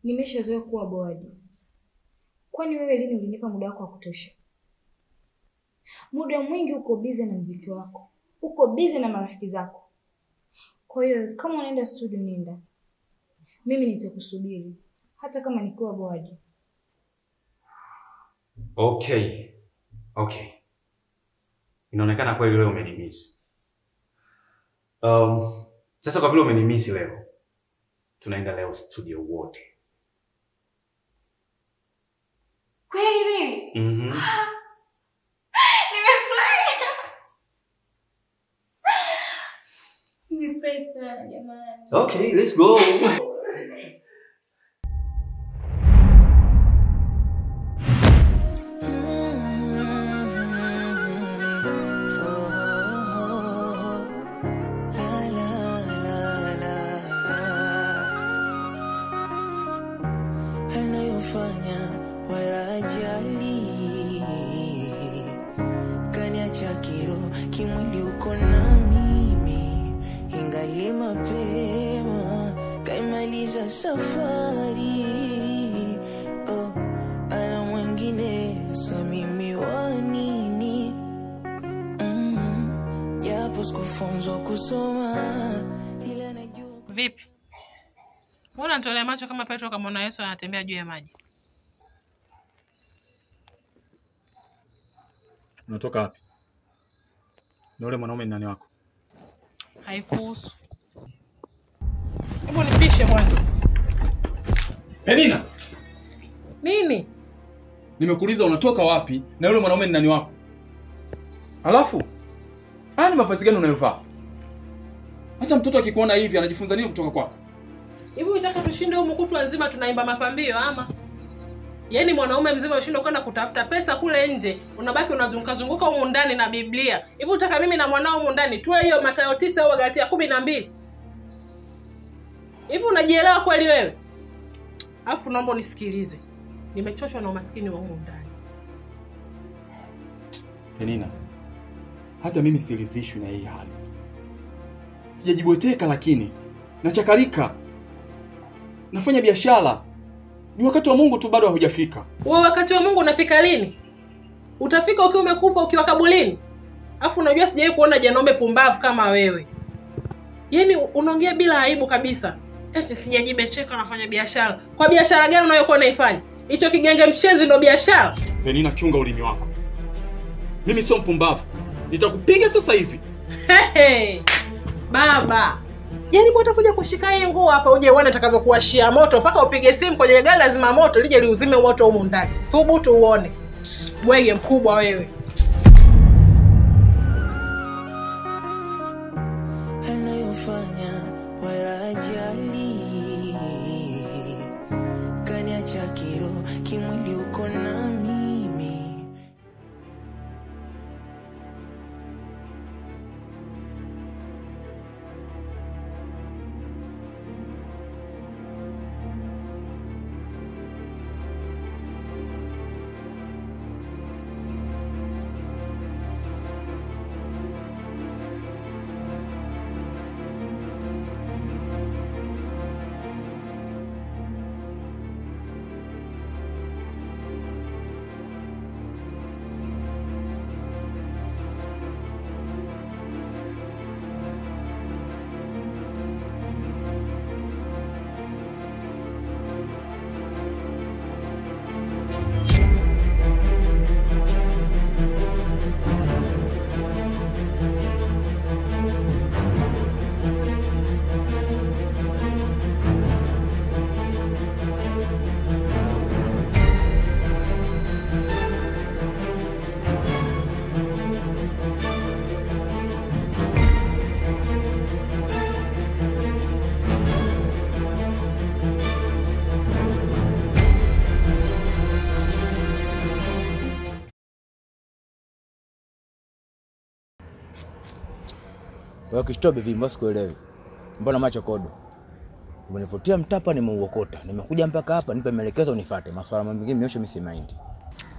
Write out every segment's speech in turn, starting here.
Nimeshazoea kuwa bored. Kwani wewe lini ulinipa muda wako wa kutosha? Muda mwingi uko busy na muziki wako. Uko busy na marafiki zako. Kwa hiyo kama unaenda studio nenda. Mimi nitakusubiri hata kama nikiwa bored. Okay. Inaonekana kweli leo umenimiss. Sasa kwa vile umenimiss leo, tunaenda leo studio wote. Kweli mimi? Nimefurahi. Nimefurahi sana jamani. Okay, let's go. Safari ana mwingine so mimi wa nini japo sikufunzwa kusoma ila najua. Vipi? Mbona unatolea macho kama Petro kama Yesu anatembea juu ya maji? Unatoka wapi? Na yule mwanaume ni nani wako? Haikuhusu. Hebu nipishe kwanza. Penina! Nini? Nimekuuliza unatoka wapi na yule mwanaume ni nani wako? Alafu, haya ni mavazi gani unayovaa? Hata mtoto akikuona hivi anajifunza nini kutoka kwako? Hivi unataka tushinde huko kutwa nzima tunaimba mapambio ama? Yaani mwanaume mzima ushinde kwenda kutafuta pesa kule nje, unabaki unazunguka huko ndani na Biblia. Hivi unataka mimi na mwanao huko ndani tuwe hiyo Mathayo 9 au Galatia 12? Hivi unajielewa kweli wewe? Alafu naomba unisikilize. Nimechoshwa na umaskini wa huko ndani. Penina, hata mimi siridhishwi na hii hali. Sijajibweteka lakini nachakalika. Nafanya biashara. Ni wakati wa Mungu tu bado hujafika. Wewe wakati wa Mungu unafika lini? Utafika ukiwa umekufa ukiwa kabulini? Alafu unajua sijawahi kuona janaume pumbavu kama wewe. Yaani unaongea bila aibu kabisa. Eti sijajibecheka nafanya biashara. Kwa biashara gani unayokuwa unaifanya? Hicho kigenge mshenzi ndio biashara? Penina, chunga ulimi wako. Mimi sio mpumbavu. Nitakupiga sasa hivi. Baba. Jaribu utakuja kushika hii nguo hapa uje uone atakavyokuashia moto mpaka upige simu kwenye gari lazima moto lije liuzime moto huko ndani. Thubutu uone. Bwege mkubwa wewe. Anayofanya wala ajali kaniacha kiro kimwili uko na mimi. Wewe kishtobe vipi sikuelewi. Mbona macho kodo? Umenifutia mtapa nimeuokota. Nimekuja mpaka hapa nipe maelekezo unifuate. Masuala mengine mnyoshe mimi si mind.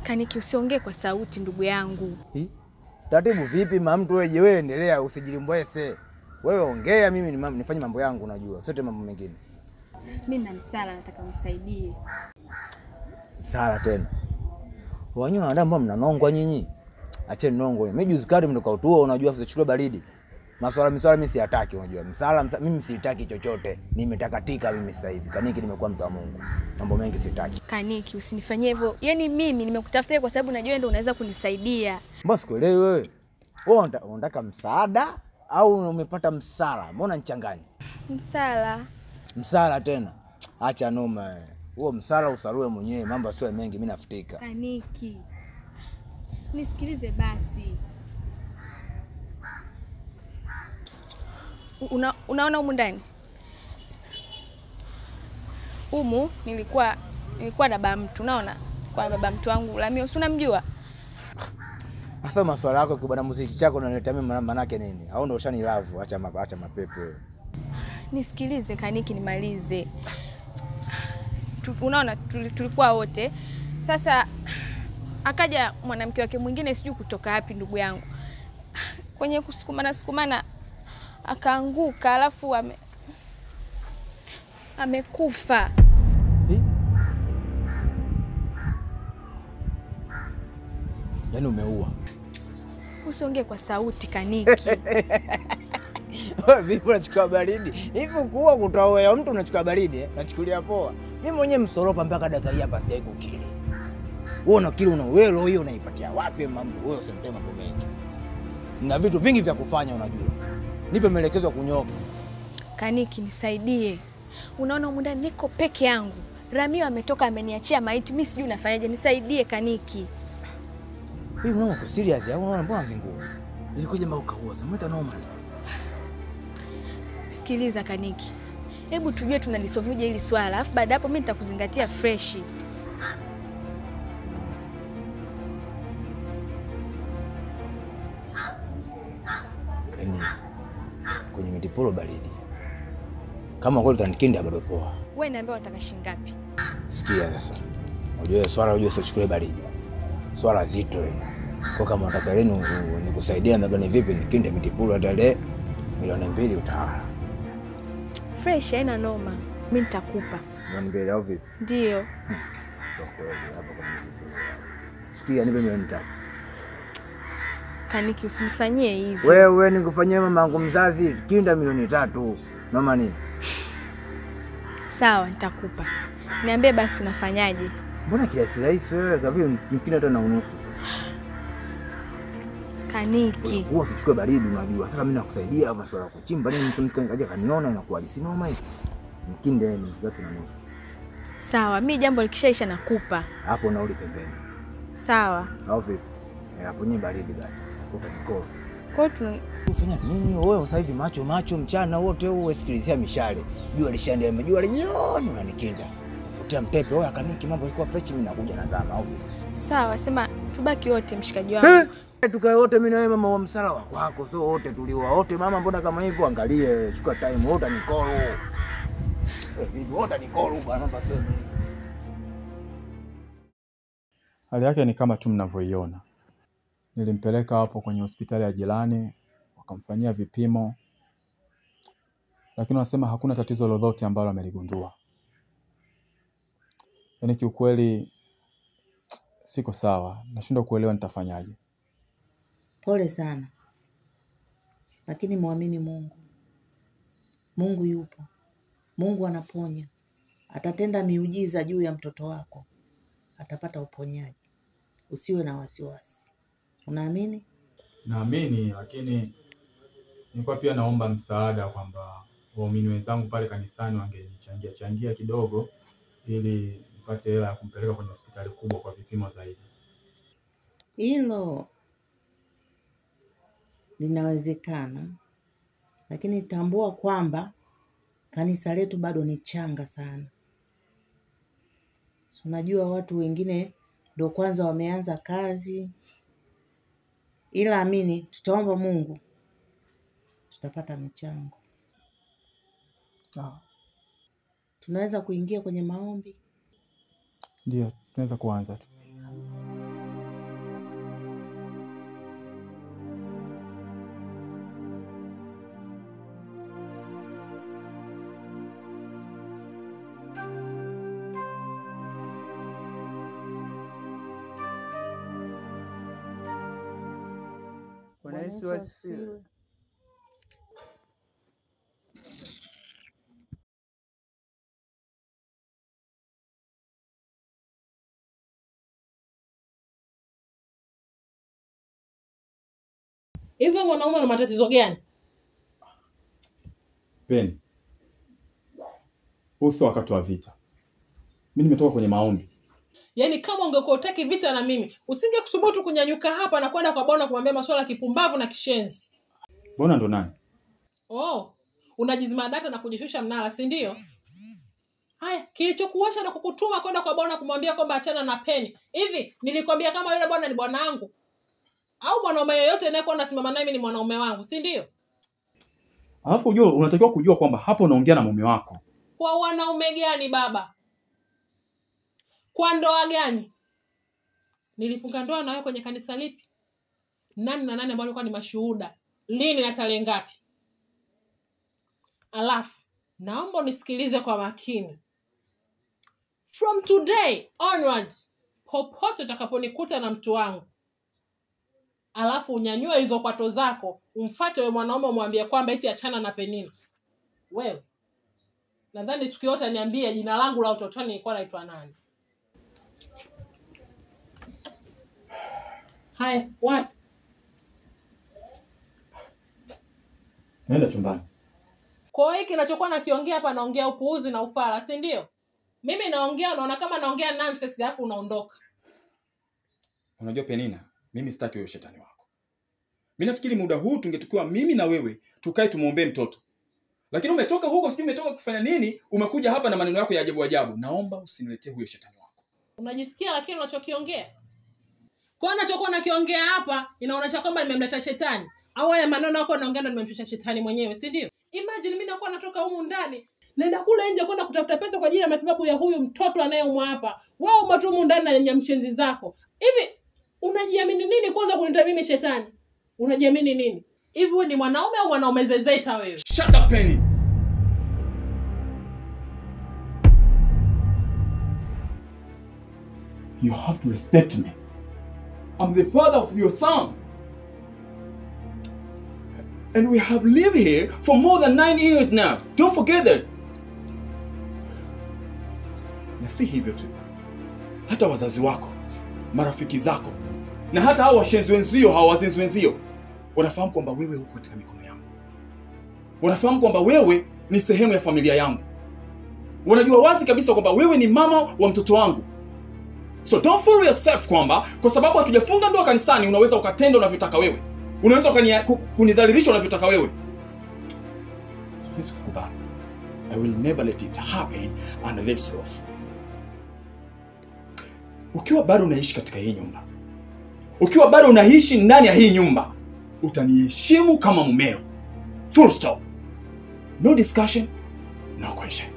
Kaniki usiongee kwa sauti ndugu yangu. Tatibu vipi mtu wewe endelea usijilimbwese. Wewe ongea mimi nifanye mambo yangu unajua. Sote mambo mengine. Mimi na msala nataka unisaidie. Msala tena. Wanyu wanadamu mbona mnanongwa nyinyi? Acheni nongo. Mimi juzi kati mndoka utua unajua usichukue baridi. Miswala mimi siyataki unajua. Msala mimi sitaki chochote. Nimetakatika mimi sasa hivi. Kaniki nimekuwa mtu wa Mungu. Mambo mengi sitaki. Kaniki usinifanyie hivyo. Yaani mimi nimekutafutia kwa sababu najua ndio unaweza kunisaidia. Mbona sikuelewi wewe? Wewe unataka msaada au umepata msala? Mbona nichanganye? Msala. Msala tena. Acha noma. Huo msala usalue mwenyewe, mambo sio mengi, mimi nafutika. Kaniki. Nisikilize basi. Unaona humu ndani? Humu nilikuwa na baba mtu, unaona? Kwa baba mtu wangu Lamio, si unamjua? Sasa maswala yako kibana muziki chako unaniletea mimi manake nini? Au ndio ushanilavu? Acha mapepe wewe. Nisikilize Kaniki nimalize. Unaona tulikuwa wote. Sasa akaja mwanamke wake mwingine sijui kutoka wapi ndugu yangu. Kwenye kusukumana akaanguka alafu amekufa. Yaani umeua. Usiongee kwa sauti Kaniki. Wewe vipi unachukua baridi? Hivi kuua kutoa wewe mtu unachukua baridi Nachukulia poa. Mimi mwenyewe msoropa mpaka dakika hii hapa sijai kukili. Wewe unakili una welo hiyo unaipatia wapi mambo? Wewe usimtema mambo mengi. Na vitu vingi vya kufanya unajua. Nipe maelekezo ya kunyoka. Kaniki nisaidie. Unaona humu ndani niko peke yangu. Ramio ametoka ameniachia maiti. Mimi sijui nafanyaje. Nisaidie Kaniki. Wewe unaona uko serious au unaona mbona zingua? Ilikuja mbao kaua. Mwita normal. Sikiliza Kaniki. Hebu tujue tunalisovuje hili swala. Alafu baada hapo mimi nitakuzingatia fresh. Kwenye mitipolo baridi. Kama kweli utanikinda bado poa. Wewe niambia unataka shilingi ngapi? Sikia sasa. Unajua swala usichukue baridi. Swala zito hilo. Kwa kama unataka leo nikusaidia na gani vipi nikinde mitipolo hata ile milioni 2 utawala. Fresh haina noma. Mimi nitakupa. Milioni 2 au vipi? Ndio. Sikia nipe milioni 3. Kaniki usinifanyie hivi. Wewe nikufanyie mama yangu mzazi kinda milioni 3. Mama nini? Sawa nitakupa. Niambie basi tunafanyaje? Mbona kiasi rahisi wewe kavi mkinda hata na unusu sasa. Kaniki. Wewe usichukue baridi unajua. Sasa mimi nakusaidia hapa swala kuchimba nini mtu kaja kaniona inakuwaje? Si noma hii. Nikinde ni 3.5. Sawa, mimi jambo likishaisha nakupa. Hapo nauli pembeni. Sawa. Au vipi? Hapo ni baridi basi. Utanikoa. Kwa hiyo unafanya nini wewe sasa hivi macho mchana wote wewe sikilizia mishale. Jua lishaenda jua linyoni unanikinda. Futia mtepe wewe Kaniki mambo yalikuwa fresh mimi nakuja na zama au vipi? Sawa, sema tubaki wote mshikaji wangu. Tukae wote mimi na wewe mama wa msala wako sio wote tuliwa wote mama mbona kama hivyo angalie chukua time wote nikolo. Hivi wote nikolo bwana basi. Hali yake ni kama tu mnavyoiona. Nilimpeleka hapo kwenye hospitali ya jirani, wakamfanyia vipimo. Lakini wasema hakuna tatizo lolote ambalo ameligundua. Yaani kiukweli siko sawa. Nashindwa kuelewa nitafanyaje. Pole sana. Lakini muamini Mungu. Mungu yupo. Mungu anaponya. Atatenda miujiza juu ya mtoto wako. Atapata uponyaji. Usiwe na wasiwasi. Unaamini? Naamini, lakini nilikuwa pia naomba msaada kwamba waumini wenzangu pale kanisani wangenichangia kidogo ili nipate hela ya kumpeleka kwenye hospitali kubwa kwa vipimo zaidi. Hilo linawezekana, lakini tambua kwamba kanisa letu bado ni changa sana. Unajua watu wengine ndio kwanza wameanza kazi. Ila amini, tutaomba Mungu. Tutapata michango. Sawa. Tunaweza kuingia kwenye maombi? Ndio, tunaweza kuanza tu. Yesu asifiwe. Hivyo mwanaume ana matatizo gani? Penny, huu sio wakati wa vita. Mimi nimetoka kwenye maombi. Yaani kama ungekuwa utaki vita na mimi, usingekusubutu kunyanyuka hapa na kwenda kwa Bona kumwambia masuala ya kipumbavu na kishenzi. Bona ndo nani? Oh, unajizima data na kujishusha mnala, si ndio? Haya, kilichokuosha na kukutuma kwenda kwa Bona kumwambia kwamba achana na Penny. Hivi, nilikwambia kama yule Bona ni bwanangu? Au mwanaume yeyote anayekuwa anasimama naye ni mwanaume wangu, si ndio? Alafu unatakiwa kujua kwamba hapo unaongea na mume wako. Kwa wanaume gani baba? Kwa ndoa gani? Nilifunga ndoa na wewe kwenye kanisa lipi? Nani na nani ambao walikuwa ni mashuhuda? Lini na tarehe ngapi? Alafu, naomba nisikilize kwa makini. From today onward, popote utakaponikuta na mtu wangu, alafu unyanyue hizo kwato zako, umfuate wewe mwanaume umwambie kwamba eti achana na Penina. Wewe, nadhani siku yote niambie jina langu la utotoni nilikuwa naitwa nani? Hai, what? Nenda chumbani. Kwa hiyo kinachokuwa nakiongea hapa naongea upuuzi na ufala, si ndio? Mimi naongea unaona kama naongea nonsense alafu unaondoka. Unajua Penina, mimi sitaki wewe shetani wako. Mimi nafikiri muda huu tungetukua mimi na wewe tukae tumuombe mtoto. Lakini umetoka huko sijui umetoka kufanya nini, umekuja hapa na maneno yako ya ajabu ajabu. Naomba usiniletee huyo shetani wako. Unajisikia lakini unachokiongea? Kwa ninachokuwa nakiongea hapa inaonyesha kwamba nimemleta shetani. Au haya maneno yako naongea ndo nimemshusha shetani mwenyewe, si ndio? Imagine mimi nakuwa natoka humu ndani, naenda kule nje kwenda kutafuta pesa kwa ajili ya matibabu ya huyu mtoto anayeumwa hapa. Wewe umetoka humu ndani na nyamshenzi zako. Hivi unajiamini nini kwanza kuniita mimi shetani? Unajiamini nini? Hivi wewe ni mwanaume au mwanaume zezeta wewe? Shut up Penny. You have to respect me. I'm the father of your son. And we have lived here for more than 9 years now. Don't forget that. Na si hivyo tu. Hata wazazi wako, marafiki zako, na hata hao washenzi wenzio, hao wazinzi wenzio, wanafahamu kwamba wewe uko katika mikono yangu. Wanafahamu kwamba wewe ni sehemu ya familia yangu. Wanajua wazi kabisa kwamba wewe ni mama wa mtoto wangu. So don't fool yourself kwamba kwa sababu hatujafunga ndoa kanisani unaweza ukatenda unavyotaka wewe. Unaweza kunidhalilisha unavyotaka wewe. Siwezi kukubali. I will never let it happen under this roof. Ukiwa bado unaishi katika hii nyumba, ukiwa bado unaishi ndani ya hii nyumba, utaniheshimu kama mumeo. Full stop. No discussion, no question.